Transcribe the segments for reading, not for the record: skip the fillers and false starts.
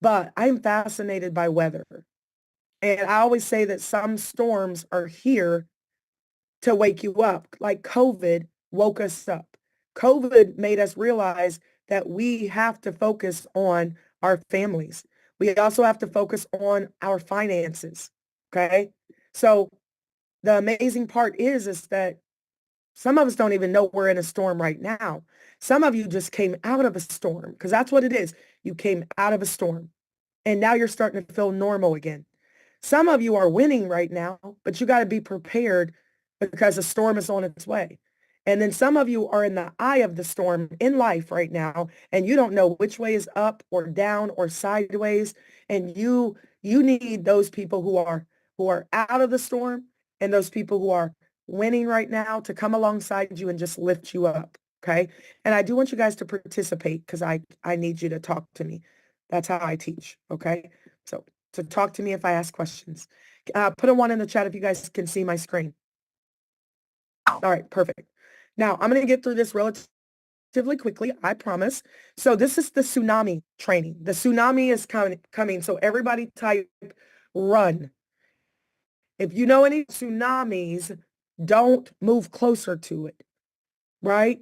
but I'm fascinated by weather. And I always say that some storms are here to wake you up, like COVID woke us up. COVID made us realize that we have to focus on our families. We also have to focus on our finances. Okay. So the amazing part is that some of us don't even know we're in a storm right now. Some of you just came out of a storm because that's what it is. You came out of a storm and now you're starting to feel normal again. Some of you are winning right now, but you got to be prepared because the storm is on its way. And then some of you are in the eye of the storm in life right now, and you don't know which way is up or down or sideways. And you need those people who are out of the storm and those people who are winning right now to come alongside you and just lift you up. Okay. And I do want you guys to participate because I need you to talk to me. That's how I teach. Okay. So talk to me if I ask questions. Put a 1 in the chat if you guys can see my screen. All right, perfect. Now I'm going to get through this relatively quickly, I promise. So this is the tsunami training. The tsunami is coming. So everybody type run. If you know any tsunamis, don't move closer to it, right?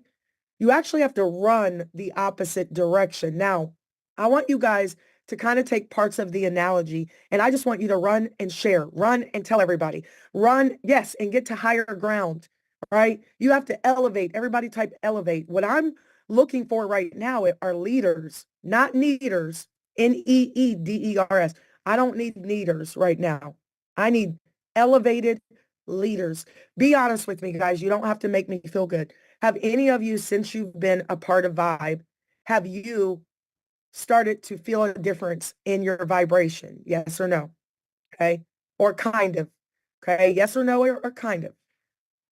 You actually have to run the opposite direction. Now, I want you guys to kind of take parts of the analogy, and I just want you to run and share, run and tell everybody, run, yes, and get to higher ground, right? You have to elevate. Everybody type elevate. What I'm looking for right now are leaders, not needers, Needers. I don't need needers right now. I need elevated leaders. Be honest with me, guys. You don't have to make me feel good. Have any of you, since you've been a part of VYB, have you started to feel a difference in your vibration? Yes or no? Okay. Or kind of. Okay. Yes or no, or kind of.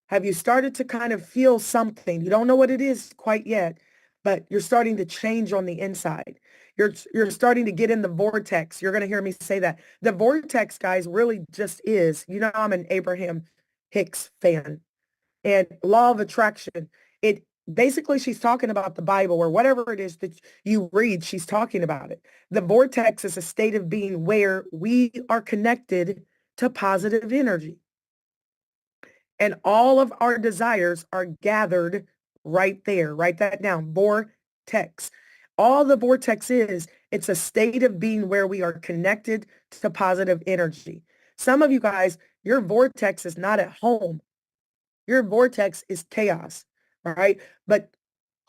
Have you started to kind of feel something? You don't know what it is quite yet, but you're starting to change on the inside. You're starting to get in the vortex. You're going to hear me say that. The vortex, guys, really just is, I'm an Abraham Hicks fan. And law of attraction, it basically she's talking about the Bible or whatever it is that you read, she's talking about it. The vortex is a state of being where we are connected to positive energy. And all of our desires are gathered right there. Write that down. Vortex. All the vortex is, it's a state of being where we are connected to positive energy. Some of you guys, your vortex is not at home. Your vortex is chaos, all right? But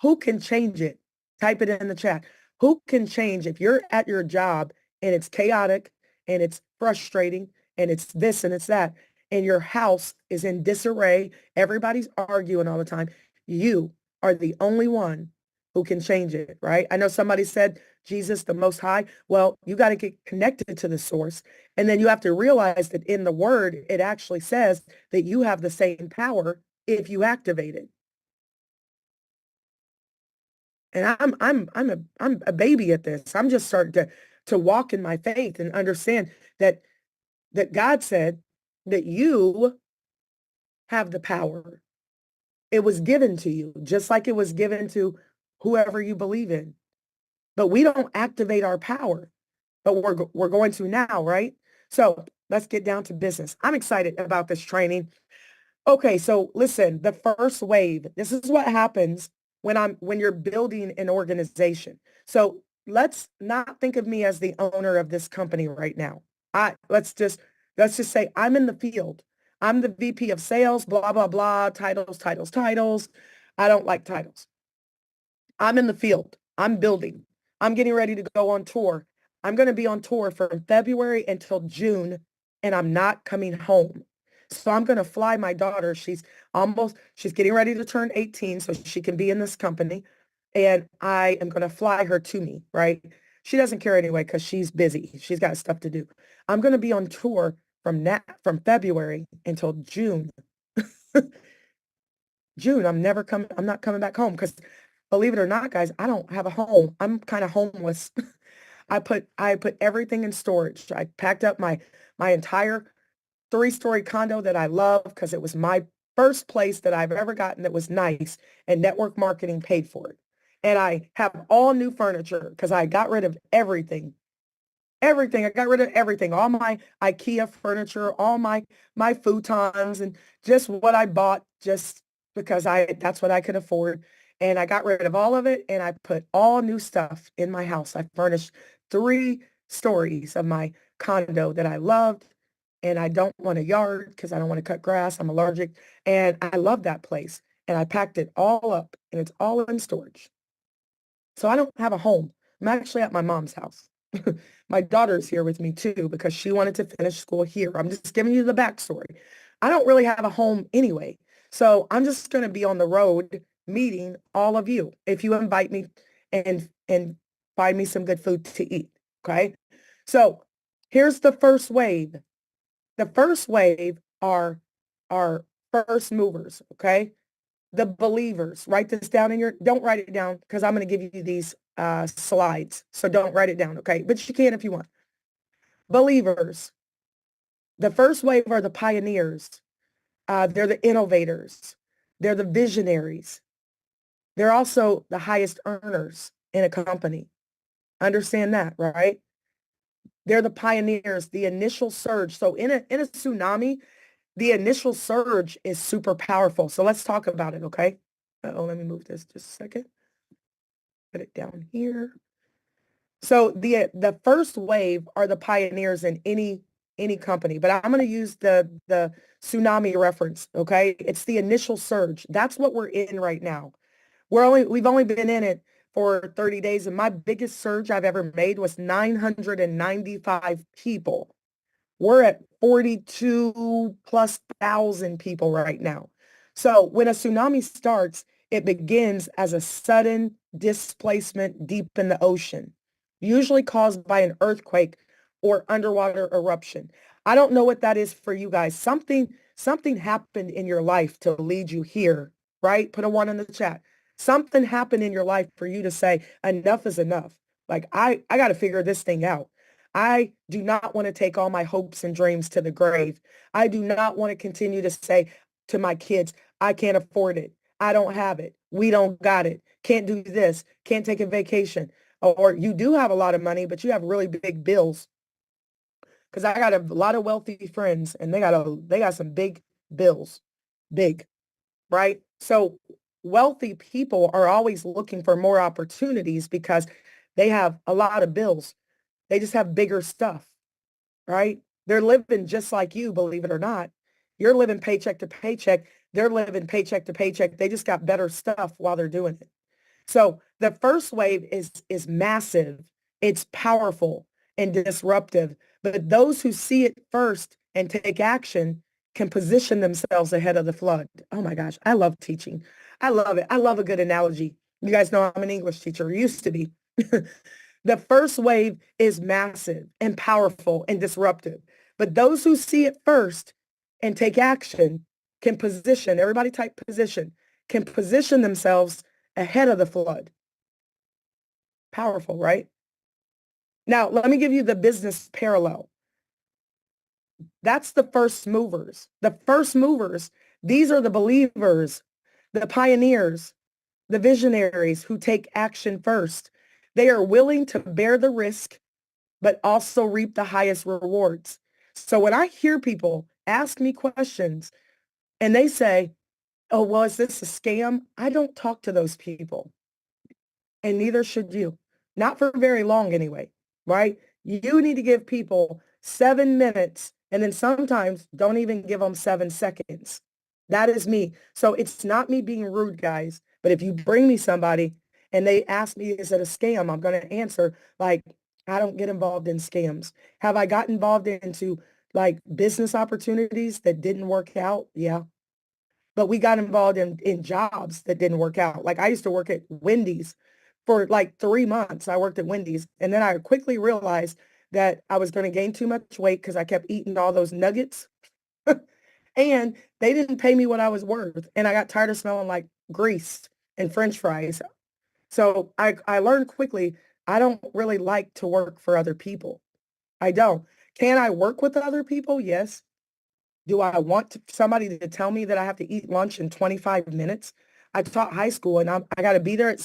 who can change it? Type it in the chat. Who can change if you're at your job and it's chaotic and it's frustrating and it's this and it's that, and your house is in disarray, everybody's arguing all the time. You are the only one who can change it, right? I know somebody said Jesus, the Most High. Well, you got to get connected to the source. And then you have to realize that in the word, it actually says that you have the same power if you activate it. And I'm a baby at this. I'm just starting to walk in my faith and understand that God said that you have the power. It was given to you, just like it was given to whoever you believe in. But we don't activate our power. But we're going to now, right? So let's get down to business. I'm excited about this training. Okay, so listen, the first wave, this is what happens when you're building an organization. So let's not think of me as the owner of this company right now. Let's just say I'm in the field. I'm the VP of sales, blah, blah, blah, titles, titles, titles. I don't like titles. I'm in the field. I'm building. I'm getting ready to go on tour. I'm going to be on tour from February until June, and I'm not coming home. So I'm going to fly my daughter. She's getting ready to turn 18 so she can be in this company. And I am going to fly her to me, right? She doesn't care anyway because she's busy. She's got stuff to do. I'm going to be on tour from February until June. June, I'm not coming back home because believe it or not, guys, I don't have a home. I'm kind of homeless. I put everything in storage. I packed up my entire 3-story condo that I love because it was my first place that I've ever gotten that was nice, and network marketing paid for it. And I have all new furniture because I got rid of everything Everything. I got rid of everything. All my IKEA furniture, all my futons and just what I bought just because that's what I could afford. And I got rid of all of it and I put all new stuff in my house. I furnished 3 stories of my condo that I loved. And I don't want a yard because I don't want to cut grass. I'm allergic. And I love that place. And I packed it all up and it's all in storage. So I don't have a home. I'm actually at my mom's house. My daughter's here with me too because she wanted to finish school here. I'm just giving you the backstory. I don't really have a home anyway. So I'm just going to be on the road meeting all of you if you invite me and find me some good food to eat. Okay. So here's the first wave. The first wave are first movers. Okay. The believers. Write this down don't write it down because I'm going to give you these slides. So don't write it down, okay? But you can if you want. Believers. The first wave are the pioneers. They're the innovators. They're the visionaries. They're also the highest earners in a company. Understand that, right? They're the pioneers, the initial surge. So in a tsunami, the initial surge is super powerful. So let's talk about it, okay? Oh, let me move this just a second. Put it down here. So the first wave are the pioneers in any company, but I'm going to use the tsunami reference, okay? It's the initial surge. That's what we're in right now. We've only been in it for 30 days, and my biggest surge I've ever made was 995 people. We're at 42 plus thousand people right now. So when a tsunami starts, it begins as a sudden displacement deep in the ocean, usually caused by an earthquake or underwater eruption. I don't know what that is for you guys. Something happened in your life to lead you here, right? Put a 1 in the chat. Something happened in your life for you to say enough is enough. Like I got to figure this thing out. I do not want to take all my hopes and dreams to the grave. I do not want to continue to say to my kids, I can't afford it. I don't have it. We don't got it. Can't do this. Can't take a vacation. Or you do have a lot of money, but you have really big bills. Because I got a lot of wealthy friends and they got some big bills. Big, right? So wealthy people are always looking for more opportunities because they have a lot of bills. They just have bigger stuff, right? They're living just like you, believe it or not. You're living paycheck to paycheck. They're living paycheck to paycheck. They just got better stuff while they're doing it. So the first wave is massive. It's powerful and disruptive. But those who see it first and take action can position themselves ahead of the flood. Oh my gosh, I love teaching. I love it. I love a good analogy. You guys know I'm an English teacher, used to be. The first wave is massive and powerful and disruptive. But those who see it first and take action can position, everybody type position, can position themselves ahead of the flood. Powerful, right? Now, let me give you the business parallel. That's the first movers. The first movers, these are the believers, the pioneers, the visionaries who take action first. They are willing to bear the risk, but also reap the highest rewards. So when I hear people ask me questions and they say, oh, well, is this a scam? I don't talk to those people. And neither should you. Not for very long anyway, right? You need to give people 7 minutes and then sometimes don't even give them 7 seconds. That is me. So it's not me being rude, guys. But if you bring me somebody and they ask me, is it a scam? I'm going to answer like, I don't get involved in scams. Have I got involved into like business opportunities that didn't work out? Yeah. But we got involved in jobs that didn't work out. Like I used to work at Wendy's for like 3 months. I worked at Wendy's and then I quickly realized that I was going to gain too much weight because I kept eating all those nuggets and they didn't pay me what I was worth. And I got tired of smelling like grease and French fries. So I learned quickly, I don't really like to work for other people. I don't. Can I work with other people? Yes. Do I want somebody to tell me that I have to eat lunch in 25 minutes? I taught high school and I got to be there at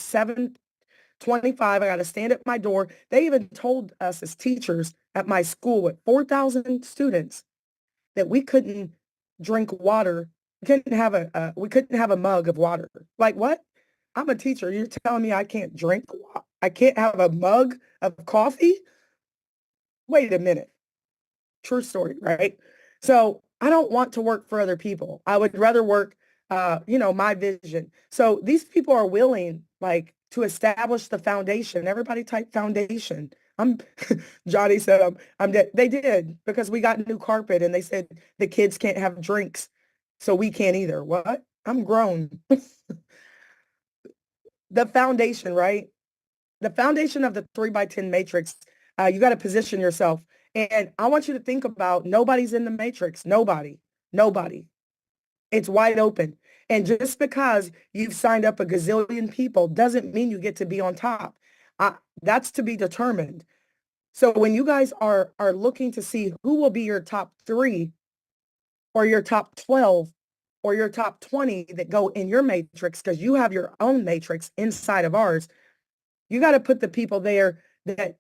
25. I got to stand at my door. They even told us as teachers at my school with 4,000 students that we couldn't drink water. We couldn't have a mug of water. Like what? I'm a teacher. You're telling me I can't drink? I can't have a mug of coffee? Wait a minute. True story, right? So I don't want to work for other people. I would rather work, my vision. So these people are willing, like, to establish the foundation. Everybody type foundation. I'm Johnny said I'm dead. They did because we got new carpet and they said the kids can't have drinks, so we can't either. What? I'm grown. The foundation, right? The foundation of the 3x10 matrix, you got to position yourself. And I want you to think about nobody's in the matrix. Nobody. It's wide open. And just because you've signed up a gazillion people doesn't mean you get to be on top. That's to be determined. So when you guys are looking to see who will be your top 3 or your top 12 or your top 20 that go in your matrix, because you have your own matrix inside of ours, you got to put the people there that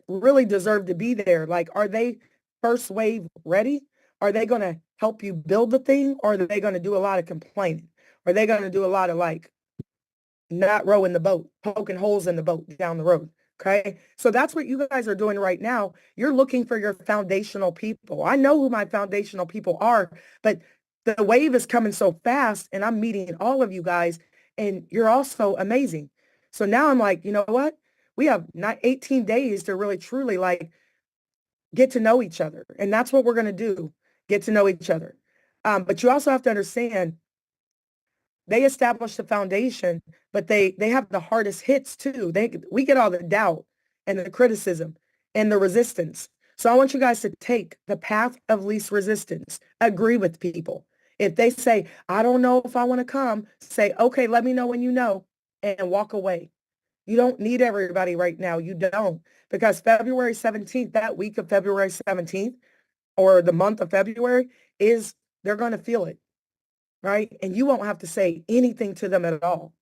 really deserve to be there. Like, are they first wave ready? Are they going to help you build the thing? Or are they going to do a lot of complaining? Are they going to do a lot of like not rowing the boat, poking holes in the boat down the road? Okay. So that's what you guys are doing right now. You're looking for your foundational people. I know who my foundational people are, but the wave is coming so fast and I'm meeting all of you guys and you're also amazing. So now I'm like, you know what? We have not 18 days to really truly like get to know each other. And that's what we're going to do. Get to know each other. But you also have to understand they establish the foundation, but they have the hardest hits too. We get all the doubt and the criticism and the resistance. So I want you guys to take the path of least resistance. Agree with people. If they say, I don't know if I want to come, say, okay, let me know when you know, and walk away. You don't need everybody right now. You don't. Because February 17th, that week of February 17th, or the month of February, they're going to feel it, right? And you won't have to say anything to them at all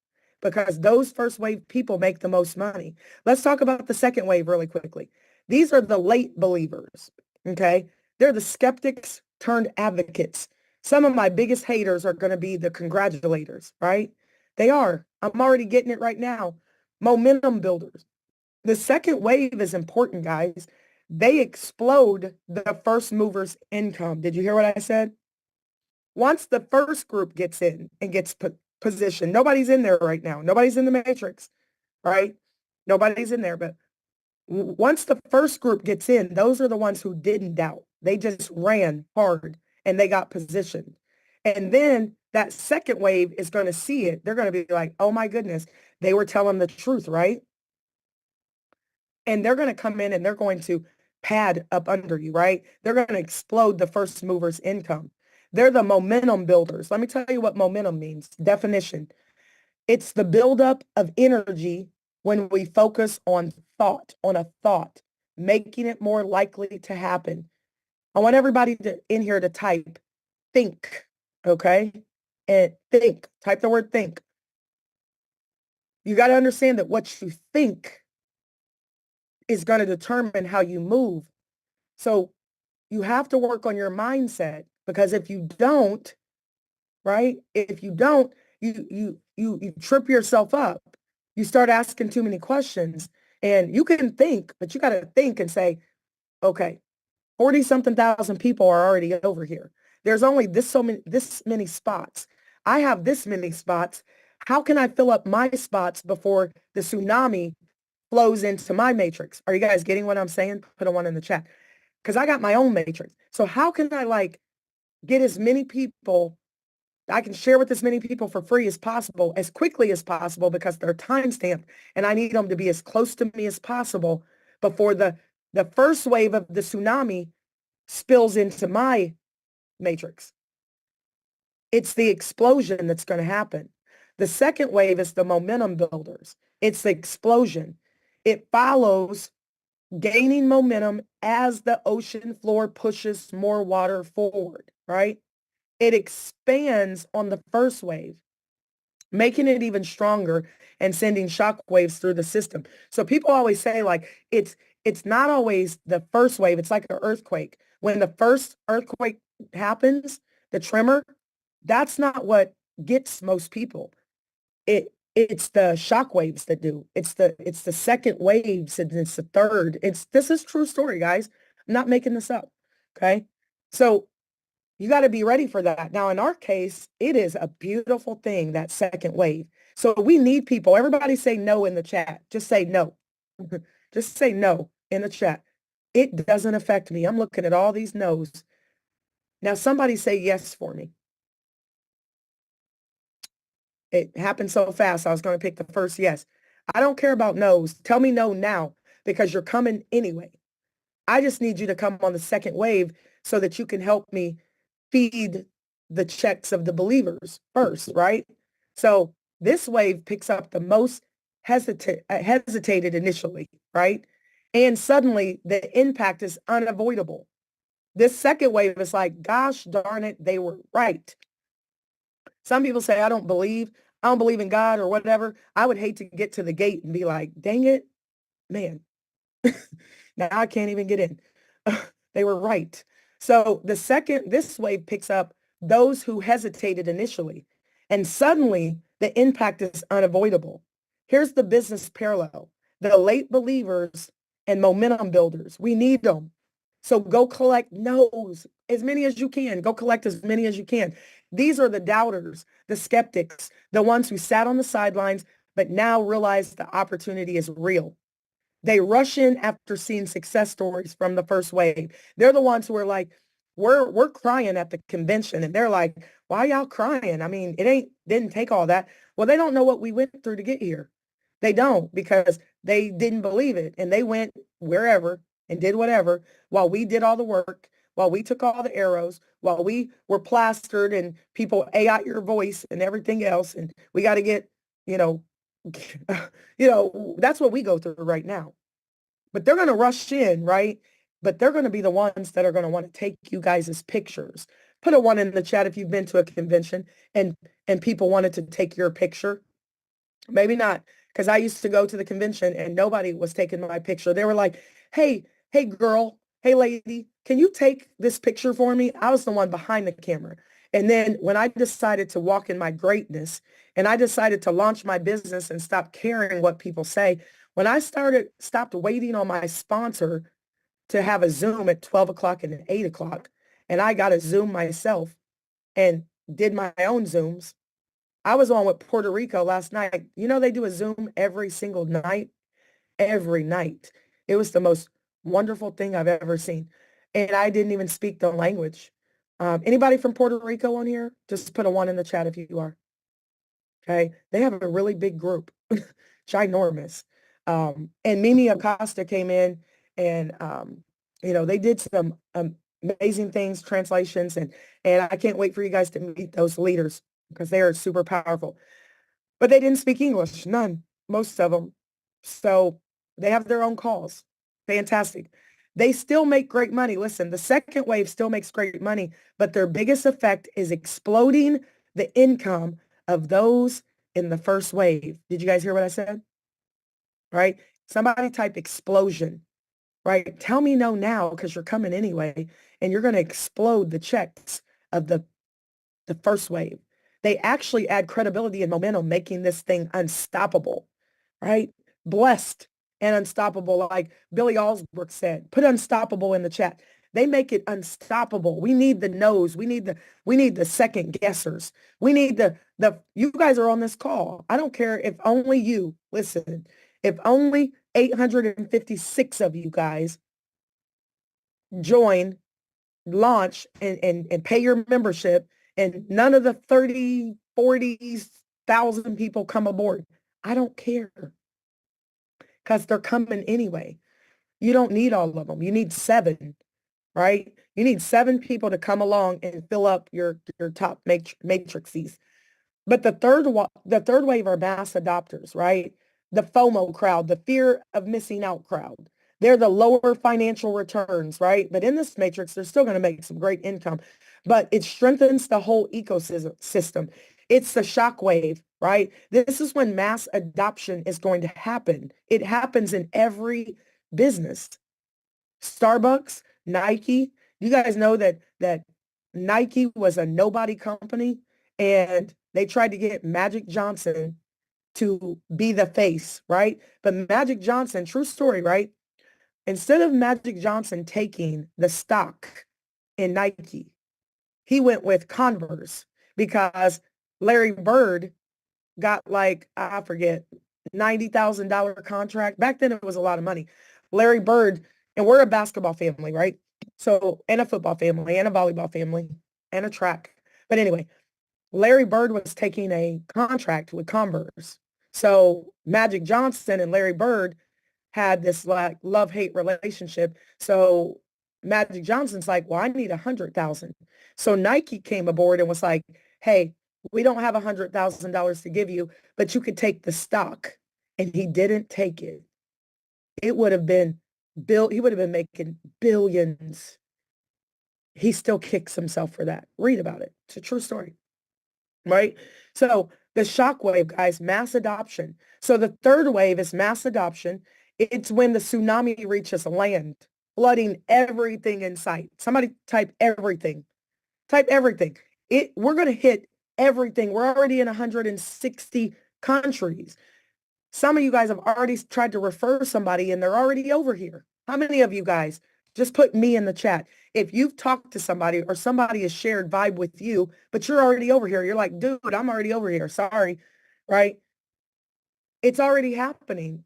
because those first wave people make the most money. Let's talk about the second wave really quickly. These are the late believers, okay? They're the skeptics turned advocates. Some of my biggest haters are going to be the congratulators, right? They are. I'm already getting it right now. Momentum builders. The second wave is important, guys. They explode the first movers income. Did you hear what I said? Once the first group gets in and gets positioned, nobody's in there right now. Nobody's in the matrix, right? Nobody's in there. But once the first group gets in, those are the ones who didn't doubt. They just ran hard and they got positioned. And then that second wave is going to see it. They're going to be like, oh my goodness, they were telling the truth, right? And they're going to come in and they're going to pad up under you, right? They're going to explode the first mover's income. They're the momentum builders. Let me tell you what momentum means. Definition. It's the buildup of energy when we focus on a thought, making it more likely to happen. I want everybody in here to type think, okay? And think. Type the word think. You got to understand that what you think is going to determine how you move. So you have to work on your mindset because if you don't, right? If you don't, you trip yourself up. You start asking too many questions and you can think, but you got to think and say, okay, 40 something thousand people are already over here. There's only this many spots. I have this many spots. How can I fill up my spots before the tsunami flows into my matrix? Are you guys getting what I'm saying? Put a one in the chat. Because I got my own matrix. So how can I like get as many people I can share with as many people for free as possible, as quickly as possible, because they're time stamped and I need them to be as close to me as possible before the first wave of the tsunami spills into my matrix. It's the explosion that's going to happen. The second wave is the momentum builders. It's the explosion. It follows gaining momentum as the ocean floor pushes more water forward, right? It expands on the first wave. making it even stronger and sending shock waves through the system. So people always say like it's not always the first wave. It's like an earthquake. When the first earthquake happens, the tremor, that's not what gets most people. It's the shock waves that do. It's the second waves and it's the third. This is true story, guys. I'm not making this up. Okay. So you got to be ready for that. Now, in our case, it is a beautiful thing, that second wave. So we need people. Everybody say no in the chat. Just say no. Just say no in the chat. It doesn't affect me. I'm looking at all these no's. Now, somebody say yes for me. It happened so fast. I was going to pick the first yes. I don't care about no's. Tell me no now because you're coming anyway. I just need you to come on the second wave so that you can help me feed the checks of the believers first, right? So this wave picks up the most hesitated initially, right? And suddenly the impact is unavoidable. This second wave is like, gosh darn it, they were right. Some people say, I don't believe in God or whatever. I would hate to get to the gate and be like, dang it, man, now I can't even get in. They were right. So the second this wave picks up those who hesitated initially, and suddenly the impact is unavoidable. Here's the business parallel. The late believers and momentum builders, we need them. So go collect no's, as many as you can. Go collect as many as you can. These are the doubters, the skeptics, the ones who sat on the sidelines, but now realize the opportunity is real. They rush in after seeing success stories from the first wave. They're the ones who are like, we're crying at the convention. And they're like, why y'all crying? I mean, didn't take all that. Well, they don't know what we went through to get here. They don't, because they didn't believe it. And they went wherever and did whatever while we did all the work, while we took all the arrows, while we were plastered and people AI your voice and everything else. And we got to get, you know, that's what we go through right now. But they're going to rush in, right? But they're going to be the ones that are going to want to take you guys' pictures. Put a 1 in the chat if you've been to a convention and people wanted to take your picture. Maybe not, because I used to go to the convention and nobody was taking my picture. They were like, hey girl, hey lady, can you take this picture for me? I was the one behind the camera. And then when I decided to walk in my greatness and I decided to launch my business and stop caring what people say, when I stopped waiting on my sponsor to have a Zoom at 12 o'clock and 8 o'clock, and I got a Zoom myself and did my own Zooms. I was on with Puerto Rico last night. You know, they do a Zoom every single night, every night. It was the most wonderful thing I've ever seen. And I didn't even speak the language. Anybody from Puerto Rico on here? Just put a 1 in the chat if you are. Okay. They have a really big group, ginormous. And Mimi Acosta came in and, they did some amazing things, translations, and I can't wait for you guys to meet those leaders because they are super powerful. But they didn't speak English, none, most of them. So they have their own calls. Fantastic. They still make great money. Listen, the second wave still makes great money, but their biggest effect is exploding the income of those in the first wave. Did you guys hear what I said? Right? Somebody type explosion, right? Tell me no now because you're coming anyway, and you're going to explode the checks of the first wave. They actually add credibility and momentum, making this thing unstoppable, right? Blessed and unstoppable, like Billy Alsbrook said. Put unstoppable in the chat. They make it unstoppable. We need the no's. We need the second guessers. We need the you guys are on this call. I don't care if only you listen. If only 856 of you guys join, launch, and pay your membership, and none of the 30, 40,000 people come aboard. I don't care because they're coming anyway. You don't need all of them. You need 7, right? You need 7 people to come along and fill up your top matrices. But the third wave are mass adopters, right? The FOMO crowd, the fear of missing out crowd. They're the lower financial returns, right? But in this matrix, they're still going to make some great income. But it strengthens the whole ecosystem. It's the shock wave right? This is when mass adoption is going to happen. It happens in every business. Starbucks, Nike. You guys know that Nike was a nobody company and they tried to get Magic Johnson to be the face, right? But Magic Johnson, true story, right? Instead of Magic Johnson taking the stock in Nike, he went with Converse because Larry Bird got like, I forget, $90,000 contract. Back then it was a lot of money. Larry Bird, and we're a basketball family, right? So, and a football family, and a volleyball family, and a track. But anyway, Larry Bird was taking a contract with Converse. So Magic Johnson and Larry Bird had this like love-hate relationship. So Magic Johnson's like, well, I need 100,000. So Nike came aboard and was like, hey, we don't have $100,000 to give you, but you could take the stock. And he didn't take it. It would have been he would have been making billions. He still kicks himself for that. Read about it. It's a true story, right? So the shock wave, guys, mass adoption. So the third wave is mass adoption. It's when the tsunami reaches land, flooding everything in sight. Somebody type everything. Type everything. We're going to hit everything. We're already in 160 countries. Some of you guys have already tried to refer somebody and they're already over here. How many of you guys just put me in the chat? If you've talked to somebody or somebody has shared vibe with you, but you're already over here, you're like, dude, I'm already over here. Sorry, right? It's already happening.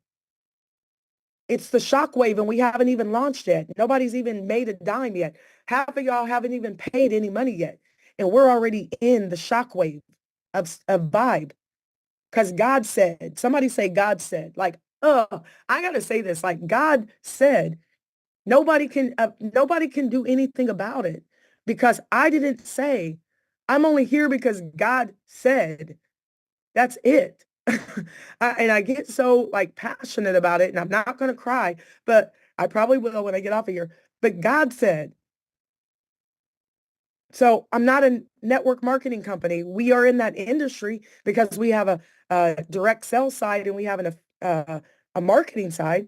It's the shockwave and we haven't even launched yet. Nobody's even made a dime yet. Half of y'all haven't even paid any money yet. And we're already in the shockwave of vibe. Because God said, somebody say God said, like, oh, I got to say this, like God said, nobody can do anything about it because I didn't say, I'm only here because God said, that's it. And I get so like passionate about it and I'm not going to cry, but I probably will when I get off of here. But God said, so I'm not a network marketing company. We are in that industry because we have a direct sales side and we have a marketing side.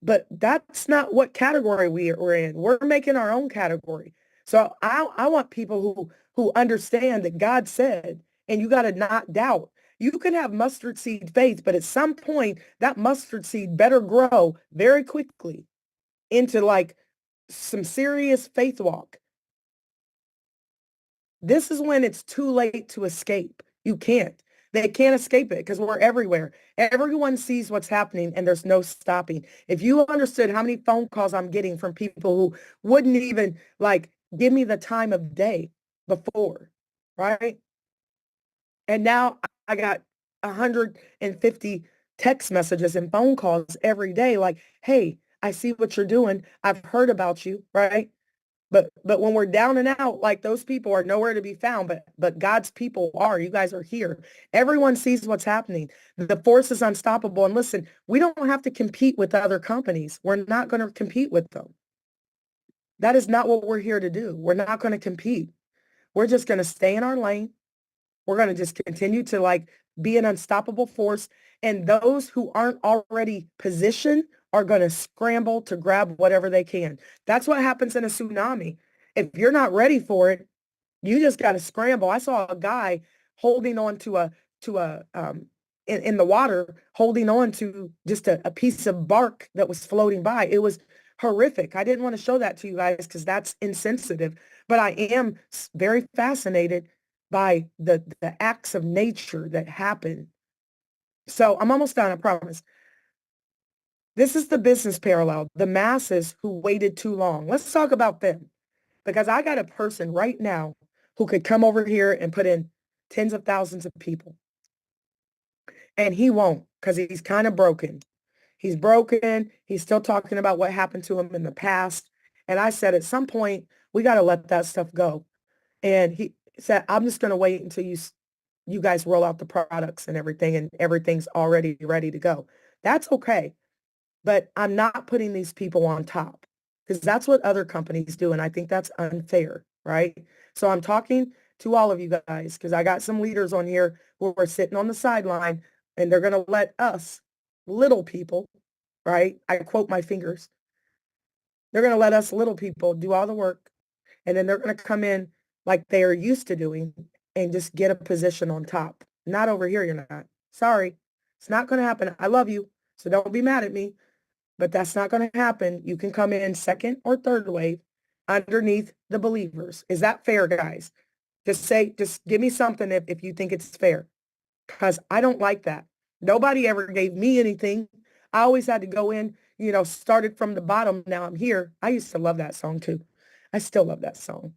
But that's not what category we're in. We're making our own category. So I want people who understand that God said, and you got to not doubt. You can have mustard seed faith, but at some point that mustard seed better grow very quickly into like some serious faith walk. This is when it's too late to escape. You can't. They can't escape it because we're everywhere. Everyone sees what's happening and there's no stopping. If you understood how many phone calls I'm getting from people who wouldn't even like give me the time of day before, right? And now I got 150 text messages and phone calls every day like, hey, I see what you're doing. I've heard about you, right? But when we're down and out, like those people are nowhere to be found, but God's people are. You guys are here. Everyone sees what's happening. The force is unstoppable. And listen, we don't have to compete with other companies. We're not going to compete with them. That is not what we're here to do. We're not going to compete. We're just going to stay in our lane. We're going to just continue to like be an unstoppable force. And those who aren't already positioned are going to scramble to grab whatever they can. That's what happens in a tsunami. If you're not ready for it, you just got to scramble. I saw a guy holding on to in the water, holding on to just a piece of bark that was floating by. It was horrific. I didn't want to show that to you guys because that's insensitive, but I am very fascinated by the acts of nature that happen. So I'm almost done, I promise. This is the business parallel, the masses who waited too long. Let's talk about them because I got a person right now who could come over here and put in tens of thousands of people. And he won't because he's kind of broken. He's broken. He's still talking about what happened to him in the past. And I said, at some point, we got to let that stuff go. And he said, I'm just going to wait until you guys roll out the products and everything's already ready to go. That's okay. But I'm not putting these people on top because that's what other companies do. And I think that's unfair, right? So I'm talking to all of you guys because I got some leaders on here who are sitting on the sideline, and they're going to let us little people, right? I quote my fingers. They're going to let us little people do all the work, and then they're going to come in like they are used to doing and just get a position on top. Not over here, you're not. Sorry. It's not going to happen. I love you, so don't be mad at me, but that's not going to happen. You can come in second or third wave underneath the believers. Is that fair, guys? Just give me something if you think it's fair, because I don't like that. Nobody ever gave me anything. I always had to go in, started from the bottom. Now I'm here. I used to love that song too. I still love that song.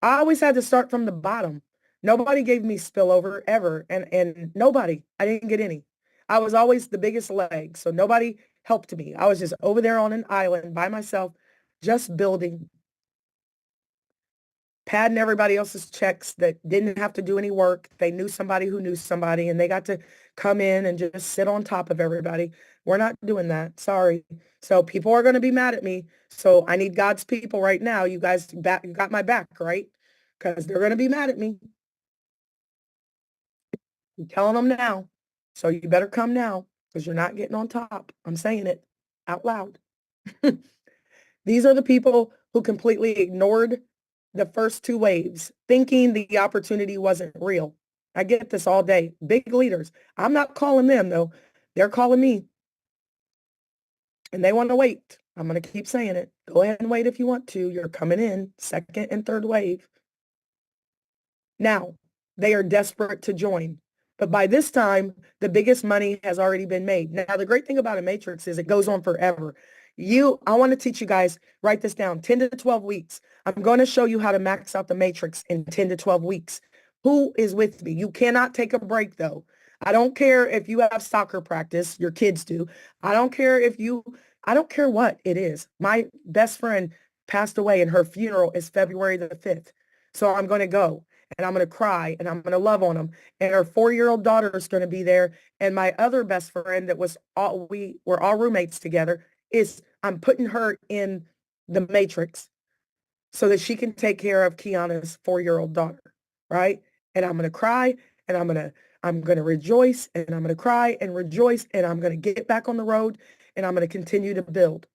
I always had to start from the bottom. Nobody gave me spillover ever. And nobody, I didn't get any. I was always the biggest leg. So nobody helped me. I was just over there on an island by myself, just building, padding everybody else's checks that didn't have to do any work. They knew somebody who knew somebody, and they got to come in and just sit on top of everybody. We're not doing that. Sorry. So people are going to be mad at me. So I need God's people right now. You guys you got my back, right? Because they're going to be mad at me. I'm telling them now. So you better come now, because you're not getting on top. I'm saying it out loud. These are the people who completely ignored the first two waves, thinking the opportunity wasn't real. I get this all day. Big leaders. I'm not calling them, though. They're calling me. And they want to wait. I'm going to keep saying it. Go ahead and wait if you want to. You're coming in second and third wave. Now, they are desperate to join. But by this time, the biggest money has already been made. Now, the great thing about a matrix is it goes on forever. I want to teach you guys, write this down, 10 to 12 weeks. I'm going to show you how to max out the matrix in 10 to 12 weeks. Who is with me? You cannot take a break, though. I don't care if you have soccer practice, your kids do. I don't care I don't care what it is. My best friend passed away, and her funeral is February the 5th. So I'm going to go, and I'm going to cry, and I'm going to love on them. And her 4-year-old daughter is going to be there. And my other best friend we were all roommates together, I'm putting her in the matrix so that she can take care of Kiana's 4-year-old daughter, right? And I'm going to cry, and I'm going to rejoice, and I'm going to cry and rejoice, and I'm going to get back on the road, and I'm going to continue to build,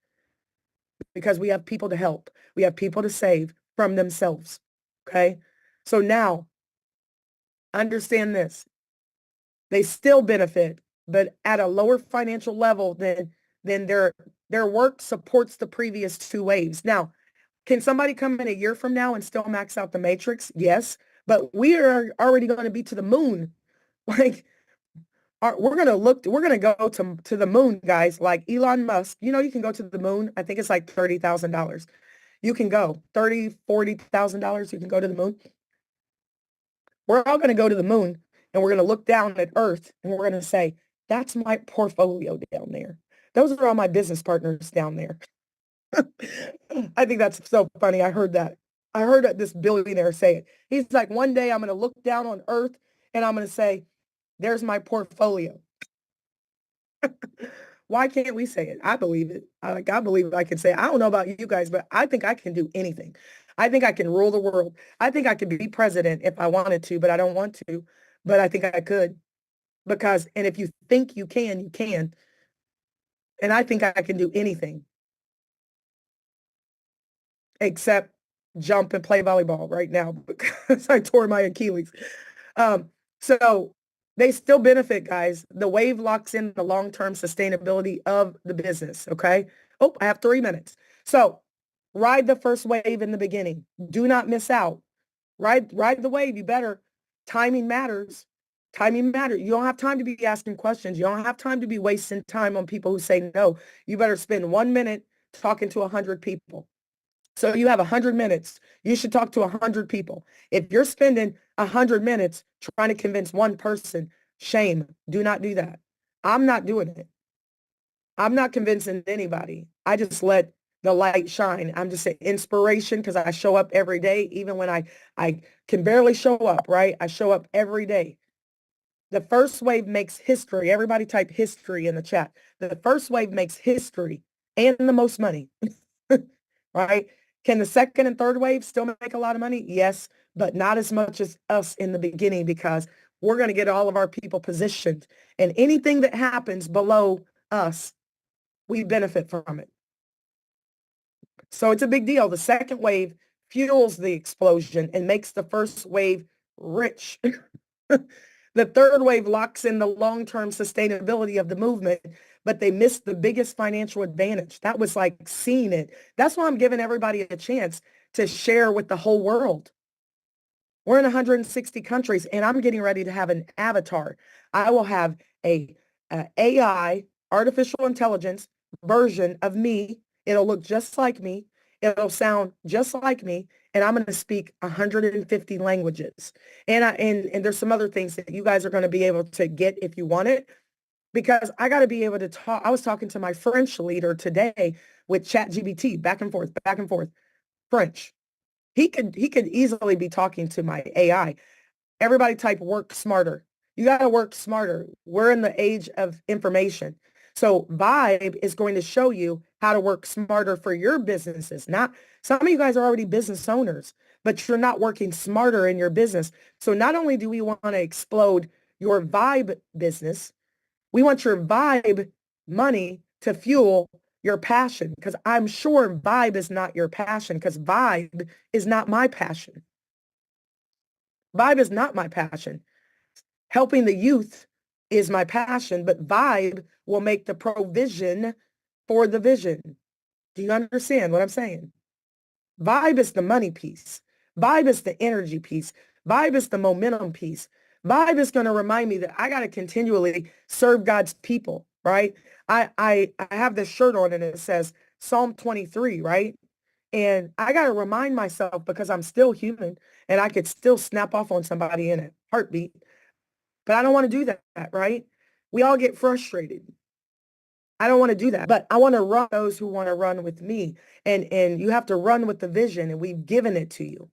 because we have people to help. We have people to save from themselves, okay? So now, understand this. They still benefit, but at a lower financial level than their work supports the previous two waves. Now, can somebody come in a year from now and still max out the matrix? Yes, but we are already going to be to the moon. Like, we're going to go to the moon, guys, like Elon Musk. You can go to the moon. I think it's like $30,000. You can go $40,000. You can go to the moon. We're all going to go to the moon, and we're going to look down at Earth, and we're going to say, that's my portfolio down there. Those are all my business partners down there. I think that's so funny. I heard that. I heard this billionaire say it. He's like, one day I'm going to look down on Earth, and I'm going to say, there's my portfolio. Why can't we say it? I believe it. I believe I can say it. I don't know about you guys, but I think I can do anything. I think I can rule the world. I think I could be president if I wanted to, but I don't want to. But I think I could, and if you think you can, you can. And I think I can do anything except jump and play volleyball right now because I tore my Achilles. So they still benefit, guys. The wave locks in the long-term sustainability of the business, okay? Oh, I have 3 minutes. So ride the first wave in the beginning. Do not miss out. Ride the wave. You better. Timing matters. Timing matters. You don't have time to be asking questions. You don't have time to be wasting time on people who say no. You better spend 1 minute talking to 100 people. So you have 100 minutes. You should talk to 100 people. If you're spending 100 minutes trying to convince one person, shame. Do not do that. I'm not doing it. I'm not convincing anybody. I just let the light shine. I'm just an inspiration because I show up every day, even when I can barely show up, right? I show up every day. The first wave makes history. Everybody type history in the chat. The first wave makes history and the most money, right? Can the second and third wave still make a lot of money? Yes, but not as much as us in the beginning because we're going to get all of our people positioned. And anything that happens below us, we benefit from it. So it's a big deal. The second wave fuels the explosion and makes the first wave rich. The third wave locks in the long-term sustainability of the movement, but they missed the biggest financial advantage. That was like seeing it. That's why I'm giving everybody a chance to share with the whole world. We're in 160 countries, and I'm getting ready to have an avatar. I will have a AI, artificial intelligence version of me. It'll look just like me. It'll sound just like me, and I'm going to speak 150 languages. And there's some other things that you guys are going to be able to get if you want it, because I got to be able to talk. I was talking to my French leader today with ChatGPT, back and forth, French. He could easily be talking to my AI. Everybody type work smarter. You got to work smarter. We're in the age of information. So VYB is going to show you how to work smarter for your businesses. Not some of you guys are already business owners, but you're not working smarter in your business. So not only do we want to explode your VYB business, we want your VYB money to fuel your passion, because I'm sure VYB is not your passion, because VYB is not my passion. VYB is not my passion. Helping the youth is my passion, but VYB will make the provision for the vision. Do you understand what I'm saying? VYB is the money piece. VYB is the energy piece. VYB is the momentum piece. VYB is going to remind me that I got to continually serve God's people, right? I have this shirt on and it says Psalm 23, right? And I got to remind myself, because I'm still human and I could still snap off on somebody in a heartbeat, but I don't want to do that, right? We all get frustrated. I don't want to do that, but I want to run those who want to run with me. And you have to run with the vision, and we've given it to you.